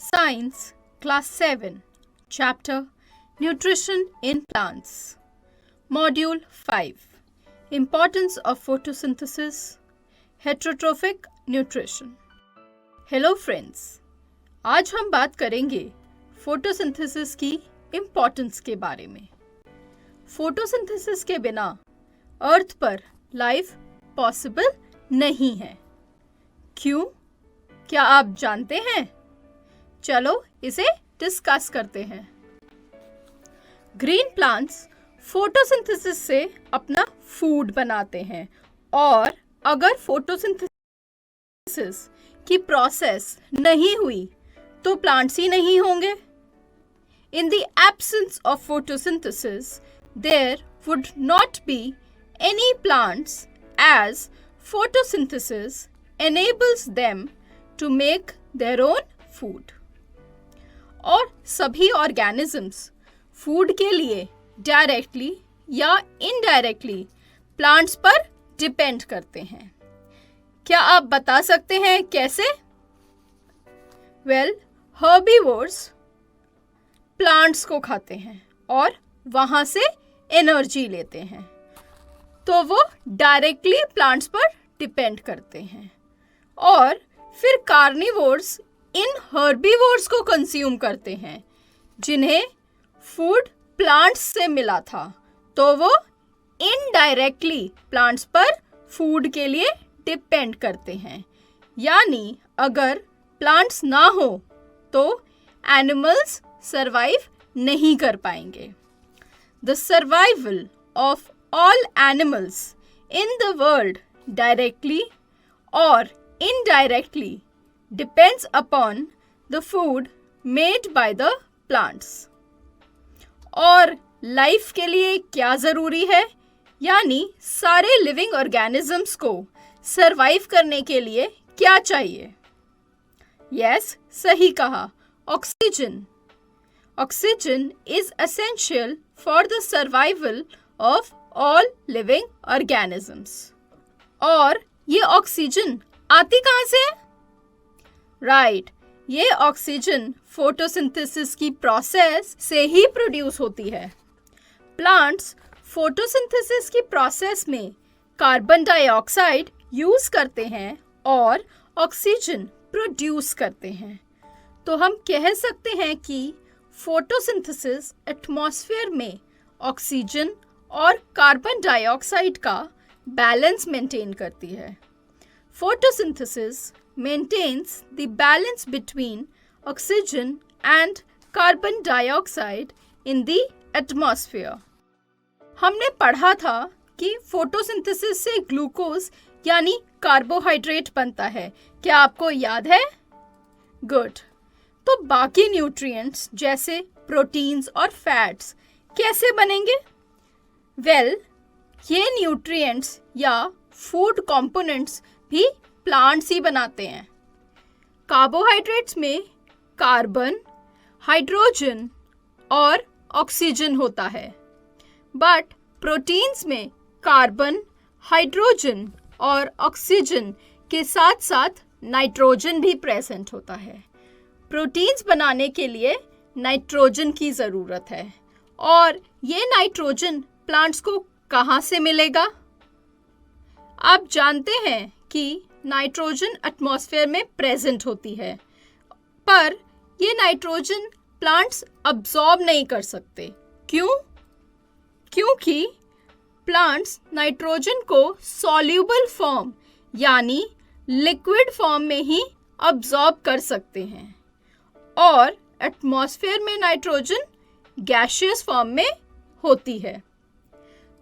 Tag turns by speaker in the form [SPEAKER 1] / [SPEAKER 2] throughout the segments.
[SPEAKER 1] Science, Class 7, Chapter Nutrition in Plants, Module 5, Importance of Photosynthesis, Heterotrophic Nutrition. Hello friends, आज हम बात करेंगे photosynthesis की इम्पोर्टेंस के बारे में. फोटोसिंथेसिस के बिना अर्थ पर लाइफ पॉसिबल नहीं है. क्यों? क्या आप जानते हैं? चलो इसे डिस्कस करते हैं. ग्रीन प्लांट्स फोटोसिंथेसिस से अपना फूड बनाते हैं और अगर फोटोसिंथेसिस की प्रोसेस नहीं हुई तो प्लांट्स ही नहीं होंगे. In the absence of photosynthesis, there would not be any plants as photosynthesis enables them to make their own food. और सभी ऑर्गेनिजम्स फूड के लिए डायरेक्टली या इनडायरेक्टली प्लांट्स पर डिपेंड करते हैं. क्या आप बता सकते हैं कैसे? वेल, हर्बीवोर्स प्लांट्स को खाते हैं और वहां से एनर्जी लेते हैं, तो वो डायरेक्टली प्लांट्स पर डिपेंड करते हैं. और फिर कार्निवोर्स इन हर्बीवोर्स को कंज्यूम करते हैं जिन्हें फूड प्लांट्स से मिला था, तो वो इनडायरेक्टली प्लांट्स पर फूड के लिए डिपेंड करते हैं. यानी अगर प्लांट्स ना हो तो एनिमल्स सरवाइव नहीं कर पाएंगे. The survival of all animals in the world directly और indirectly depends upon the food made by the plants. और लाइफ के लिए क्या जरूरी है? यानी सारे लिविंग ऑर्गेनिजम्स को सरवाइव करने के लिए क्या चाहिए? यस, सही कहा, oxygen. Oxygen is essential for the survival of all living organisms. और ये ऑक्सीजन आती कहाँ से है? राइट, ये ऑक्सीजन फोटोसिंथेसिस की प्रोसेस से ही प्रोड्यूस होती है. प्लांट्स फोटोसिंथेसिस की प्रोसेस में कार्बन डाइऑक्साइड यूज करते हैं और ऑक्सीजन प्रोड्यूस करते हैं. तो हम कह सकते हैं कि फोटोसिंथेसिस एटमॉस्फेयर में ऑक्सीजन और कार्बन डाइऑक्साइड का बैलेंस मेंटेन करती है. Photosynthesis maintains the balance between oxygen and carbon dioxide in the atmosphere. हमने पढ़ा था कि फोटोसिंथेसिस से ग्लूकोज यानी कार्बोहाइड्रेट बनता है. क्या आपको याद है? गुड. तो बाकी न्यूट्रिएंट्स जैसे प्रोटीन्स और फैट्स कैसे बनेंगे? वेल, ये न्यूट्रिएंट्स या फूड कंपोनेंट्स भी प्लांट्स ही बनाते हैं. कार्बोहाइड्रेट्स में कार्बन, हाइड्रोजन और ऑक्सीजन होता है, बट प्रोटीन्स में कार्बन, हाइड्रोजन और ऑक्सीजन के साथ साथ नाइट्रोजन भी प्रेजेंट होता है. प्रोटीन्स बनाने के लिए नाइट्रोजन की ज़रूरत है, और ये नाइट्रोजन प्लांट्स को कहाँ से मिलेगा? आप जानते हैं कि नाइट्रोजन एटमॉस्फेयर में प्रेजेंट होती है, पर ये नाइट्रोजन प्लांट्स अब्सॉर्ब नहीं कर सकते. क्यों? क्योंकि प्लांट्स नाइट्रोजन को सॉल्यूबल फॉर्म यानी लिक्विड फॉर्म में ही अब्सॉर्ब कर सकते हैं, और एटमॉस्फेयर में नाइट्रोजन गैसियस फॉर्म में होती है.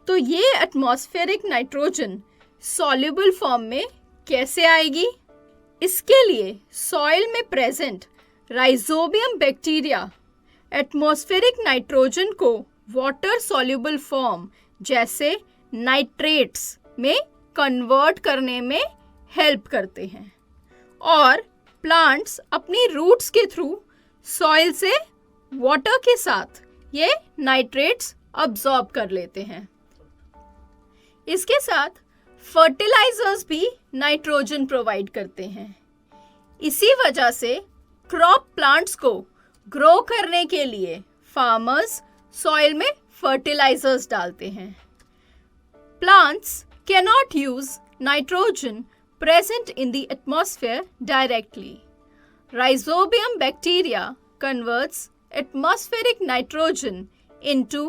[SPEAKER 1] तो ये एटमॉस्फेरिक नाइट्रोजन सॉल्युबल फॉर्म में कैसे आएगी? इसके लिए सॉइल में present rhizobium bacteria atmospheric nitrogen को वाटर सॉल्युबल फॉर्म जैसे नाइट्रेट्स में कन्वर्ट करने में हेल्प करते हैं, और प्लांट्स अपनी रूट्स के थ्रू सॉइल से वाटर के साथ ये नाइट्रेट्स अब्सॉर्ब कर लेते हैं. इसके साथ फर्टिलाइजर्स भी नाइट्रोजन प्रोवाइड करते हैं. इसी वजह से क्रॉप प्लांट्स को ग्रो करने के लिए फार्मर्स सॉइल में फर्टिलाइजर्स डालते हैं. Plants cannot use nitrogen present in the atmosphere directly. Rhizobium bacteria converts atmospheric nitrogen into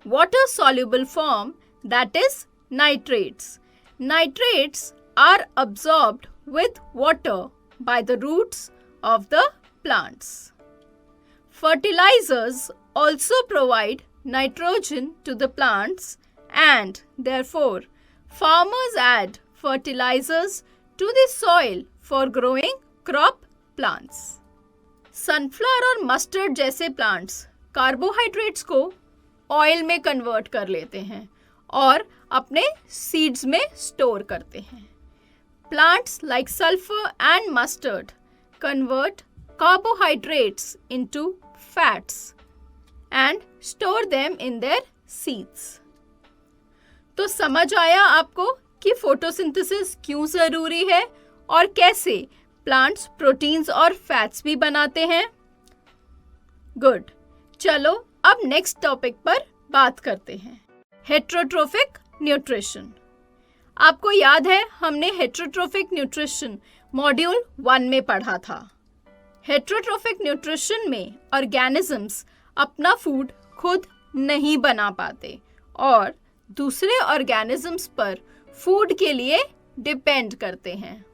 [SPEAKER 1] water-soluble form, that is nitrates. Nitrates are absorbed with water by the roots of the plants. Fertilizers also provide nitrogen to the plants, and therefore farmers add fertilizers to the soil for growing crop plants. Sunflower और mustard जैसे plants carbohydrates को oil में convert कर लेते हैं और अपने seeds में स्टोर करते हैं. Plants like sulphur and mustard convert carbohydrates into fats and store them in their seeds. तो समझ आया आपको कि फोटोसिंथेसिस क्यों जरूरी है और कैसे प्लांट्स प्रोटीन्स और फैट्स भी बनाते हैं. गुड. चलो अब नेक्स्ट टॉपिक पर बात करते हैं. Heterotrophic nutrition. आपको याद है हमने हेट्रोट्रोफिक न्यूट्रिशन मॉड्यूल 1 में पढ़ा था. हेट्रोट्रोफिक न्यूट्रिशन में ऑर्गेनिजम्स अपना फूड खुद नहीं बना पाते और दूसरे ऑर्गेनिजम्स पर फूड के लिए डिपेंड करते हैं.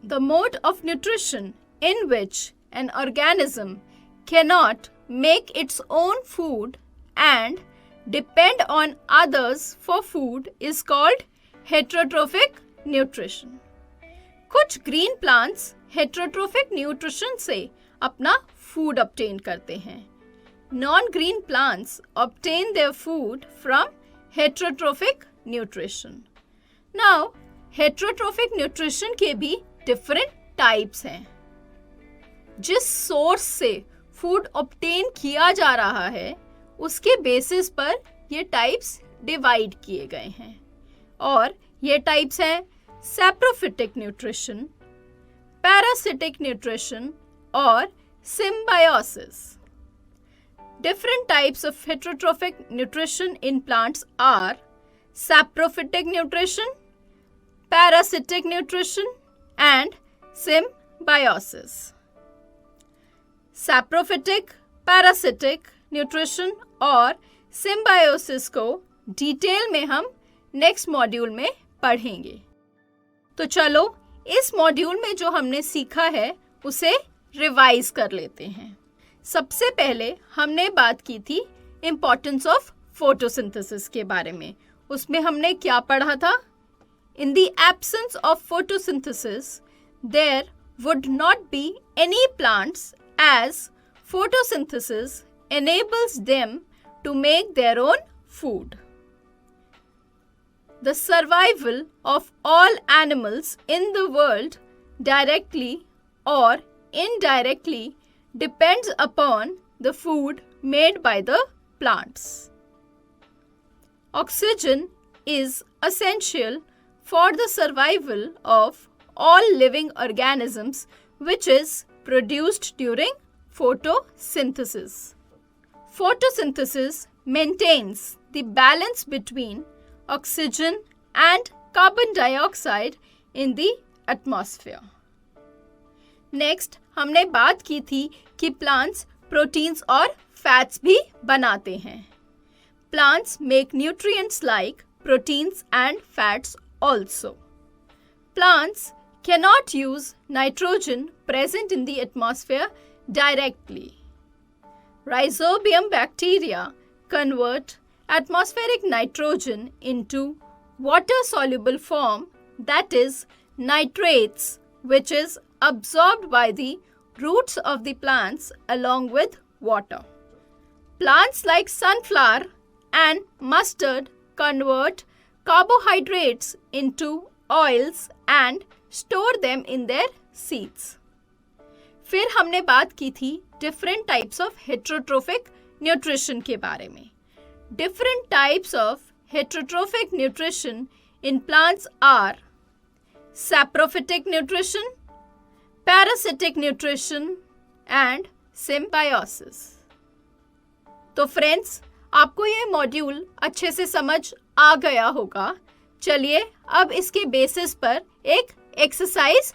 [SPEAKER 1] The mode of nutrition in which an organism cannot make its own food and depend on others for food is called heterotrophic nutrition. कुछ ग्रीन प्लांट्स हेट्रोट्रोफिक न्यूट्रिशन से अपना फूड ऑब्टेन करते हैं. Non-green plants obtain their food from heterotrophic nutrition. Now heterotrophic nutrition के भी different types हैं. जिस source से फूड ऑब्टेन किया जा रहा है उसके बेसिस पर ये टाइप्स डिवाइड किए गए हैं और ये टाइप्स हैं सैप्रोफिटिक न्यूट्रिशन, पैरासिटिक न्यूट्रिशन और symbiosis. Different types of heterotrophic nutrition in plants are saprophytic nutrition, parasitic nutrition, and symbiosis. Saprophytic, parasitic nutrition और symbiosis को डिटेल में हम नेक्स्ट मॉड्यूल में पढ़ेंगे. तो चलो इस मॉड्यूल में जो हमने सीखा है उसे रिवाइज कर लेते हैं. सबसे पहले हमने बात की थी इम्पोर्टेंस ऑफ फोटोसिंथेसिस के बारे में. उसमें हमने क्या पढ़ा था? In the absence of photosynthesis there would not be any plants as photosynthesis enables them to make their own food. The survival of all animals in the world directly or indirectly depends upon the food made by the plants. Oxygen is essential for the survival of all living organisms, which is produced during photosynthesis. Photosynthesis maintains the balance between oxygen and carbon dioxide in the atmosphere. Next, हमने बात की थी कि plants proteins और fats भी बनाते हैं. Plants make nutrients like proteins and fats also. Plants cannot use nitrogen present in the atmosphere directly. Rhizobium bacteria convert atmospheric nitrogen into water-soluble form, that is nitrates, which is absorbed by the roots of the plants along with water. Plants like sunflower and mustard convert carbohydrates into oils and store them in their seeds. फिर हमने बात की थी different types of heterotrophic nutrition के बारे में. Different types of heterotrophic nutrition in plants are saprophytic nutrition, parasitic nutrition, and symbiosis. तो friends, आपको ये मॉड्यूल अच्छे से समझ आ गया होगा। चलिए अब इसके बेसिस पर एक एक्सरसाइज